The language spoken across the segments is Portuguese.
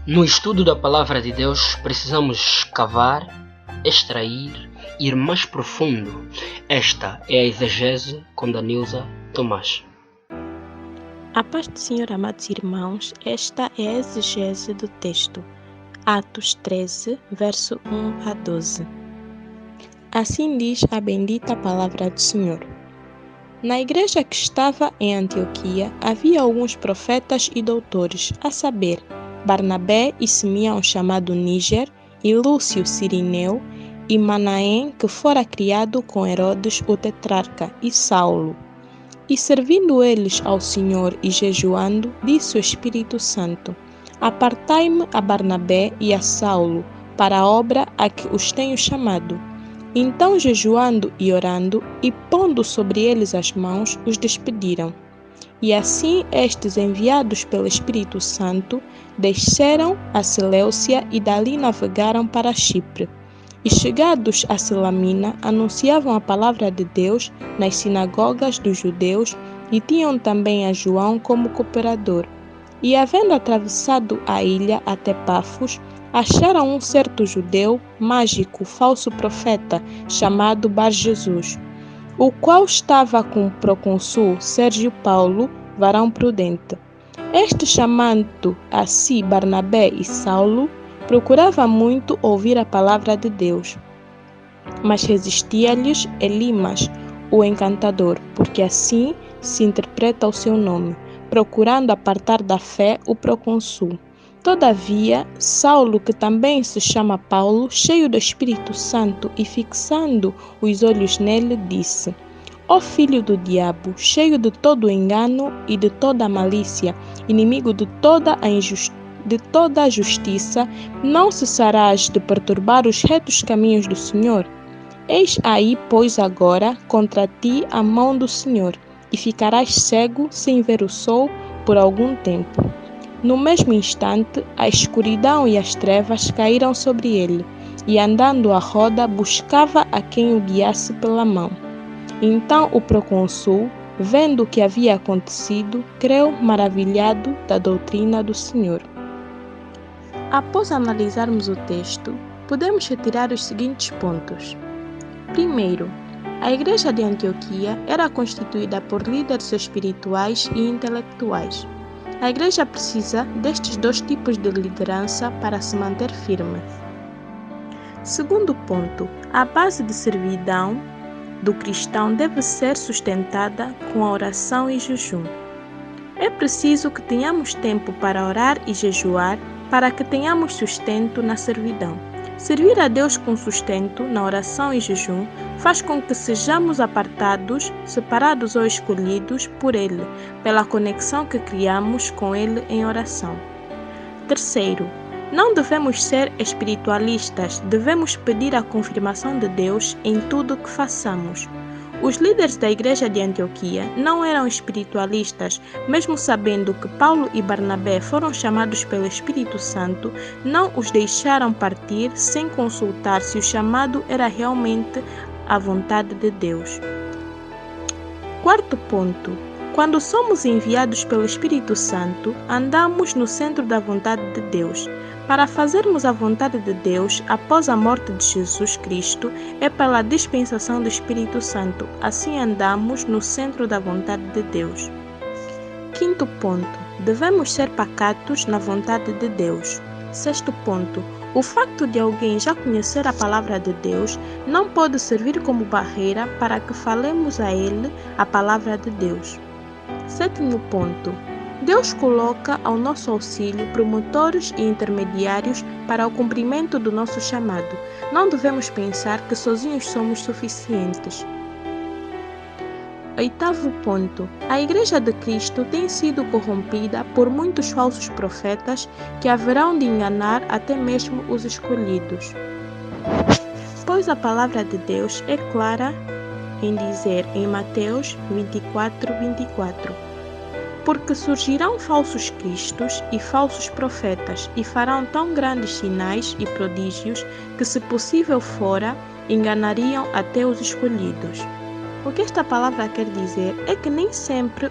No estudo da Palavra de Deus, precisamos escavar, extrair, ir mais profundo. Esta é a exegese com Danilza Tomás. A paz do Senhor, amados irmãos, esta é a exegese do texto. Atos 13, verso 1 a 12. Assim diz a bendita palavra do Senhor. Na igreja que estava em Antioquia, havia alguns profetas e doutores, a saber, Barnabé e Simeão chamado Níger, e Lúcio Cirineu, e Manaém, que fora criado com Herodes o tetrarca, e Saulo. E servindo eles ao Senhor e jejuando, disse o Espírito Santo: Apartai-me a Barnabé e a Saulo para a obra a que os tenho chamado. Então, jejuando e orando, e pondo sobre eles as mãos, os despediram. E assim estes, enviados pelo Espírito Santo, desceram a Seleucia e dali navegaram para Chipre. E chegados a Salamina, anunciavam a palavra de Deus nas sinagogas dos judeus e tinham também a João como cooperador. E havendo atravessado a ilha até Pafos, acharam um certo judeu, mágico, falso profeta, chamado Bar-Jesus, o qual estava com o procônsul Sérgio Paulo, varão prudente. Este, chamando a si Barnabé e Saulo, procurava muito ouvir a palavra de Deus, mas resistia-lhes Elimas, o encantador, porque assim se interpreta o seu nome, procurando apartar da fé o procônsul. Todavia, Saulo, que também se chama Paulo, cheio do Espírito Santo e fixando os olhos nele, disse: Ó filho do diabo, cheio de todo o engano e de toda a malícia, inimigo de toda a justiça, não cessarás de perturbar os retos caminhos do Senhor? Eis aí, pois, agora contra ti a mão do Senhor, e ficarás cego sem ver o sol por algum tempo. No mesmo instante, a escuridão e as trevas caíram sobre ele, e andando à roda, buscava a quem o guiasse pela mão. Então o procônsul, vendo o que havia acontecido, creu maravilhado da doutrina do Senhor. Após analisarmos o texto, podemos retirar os seguintes pontos. Primeiro, a igreja de Antioquia era constituída por líderes espirituais e intelectuais. A igreja precisa destes dois tipos de liderança para se manter firme. Segundo ponto, a base de servidão do cristão deve ser sustentada com a oração e jejum. É preciso que tenhamos tempo para orar e jejuar para que tenhamos sustento na servidão. Servir a Deus com sustento na oração e jejum faz com que sejamos apartados, separados ou escolhidos por Ele, pela conexão que criamos com Ele em oração. Terceiro, não devemos ser espiritualistas, devemos pedir a confirmação de Deus em tudo o que façamos. Os líderes da igreja de Antioquia não eram espiritualistas, mesmo sabendo que Paulo e Barnabé foram chamados pelo Espírito Santo, não os deixaram partir sem consultar se o chamado era realmente a vontade de Deus. Quarto ponto. Quando somos enviados pelo Espírito Santo, andamos no centro da vontade de Deus. Para fazermos a vontade de Deus após a morte de Jesus Cristo, é pela dispensação do Espírito Santo. Assim andamos no centro da vontade de Deus. Quinto ponto. Devemos ser pacatos na vontade de Deus. Sexto ponto. O facto de alguém já conhecer a palavra de Deus não pode servir como barreira para que falemos a ele a palavra de Deus. Sétimo ponto. Deus coloca ao nosso auxílio promotores e intermediários para o cumprimento do nosso chamado. Não devemos pensar que sozinhos somos suficientes. Oitavo ponto. A Igreja de Cristo tem sido corrompida por muitos falsos profetas que haverão de enganar até mesmo os escolhidos. Pois a palavra de Deus é clara em dizer em Mateus 24:24. Porque surgirão falsos cristos e falsos profetas, e farão tão grandes sinais e prodígios que, se possível fora, enganariam até os escolhidos. O que esta palavra quer dizer é que nem sempre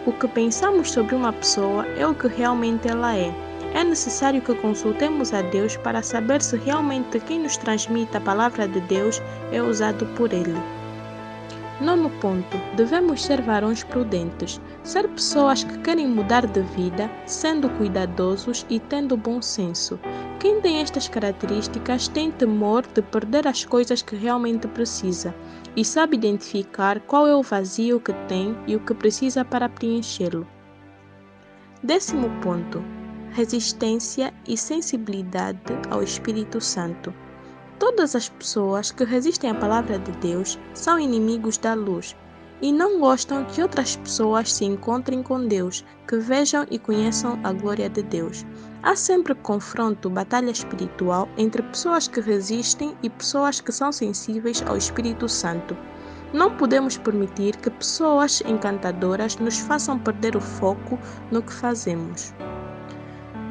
o que pensamos sobre uma pessoa é o que realmente ela é. É necessário que consultemos a Deus para saber se realmente quem nos transmite a palavra de Deus é usado por Ele. Nono ponto, devemos ser varões prudentes, ser pessoas que querem mudar de vida, sendo cuidadosos e tendo bom senso. Quem tem estas características tem temor de perder as coisas que realmente precisa e sabe identificar qual é o vazio que tem e o que precisa para preenchê-lo. 10º ponto, resistência e sensibilidade ao Espírito Santo. Todas as pessoas que resistem à palavra de Deus são inimigos da luz e não gostam que outras pessoas se encontrem com Deus, que vejam e conheçam a glória de Deus. Há sempre confronto, batalha espiritual entre pessoas que resistem e pessoas que são sensíveis ao Espírito Santo. Não podemos permitir que pessoas encantadoras nos façam perder o foco no que fazemos.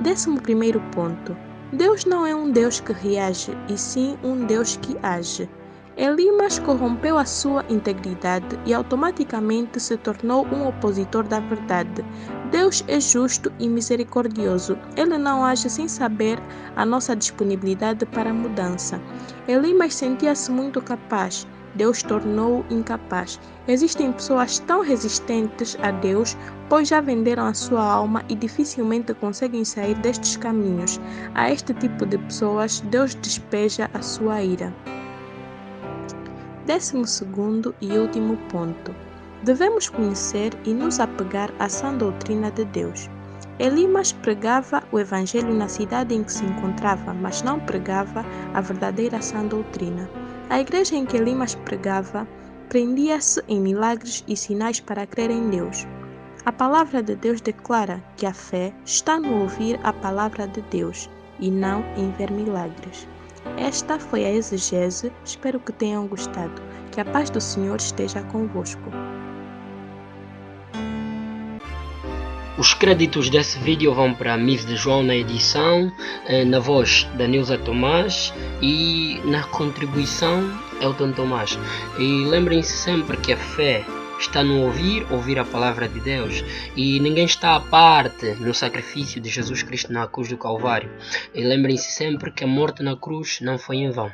11º ponto. Deus não é um Deus que reage, e sim um Deus que age. Elimas corrompeu a sua integridade e automaticamente se tornou um opositor da verdade. Deus é justo e misericordioso. Ele não age sem saber a nossa disponibilidade para a mudança. Elimas sentia-se muito capaz. Deus tornou-o incapaz. Existem pessoas tão resistentes a Deus, pois já venderam a sua alma e dificilmente conseguem sair destes caminhos. A este tipo de pessoas, Deus despeja a sua ira. 12º e último ponto. Devemos conhecer e nos apegar à sã doutrina de Deus. Elimas pregava o evangelho na cidade em que se encontrava, mas não pregava a verdadeira sã doutrina. A igreja em que Elimas pregava prendia-se em milagres e sinais para crer em Deus. A palavra de Deus declara que a fé está no ouvir a palavra de Deus e não em ver milagres. Esta foi a exegese, espero que tenham gostado. Que a paz do Senhor esteja convosco. Os créditos desse vídeo vão para a Miss de João na edição, na voz da Nilza Tomás e na contribuição Elton Tomás. E lembrem-se sempre que a fé está no ouvir a palavra de Deus, e ninguém está à parte no sacrifício de Jesus Cristo na cruz do Calvário. E lembrem-se sempre que a morte na cruz não foi em vão.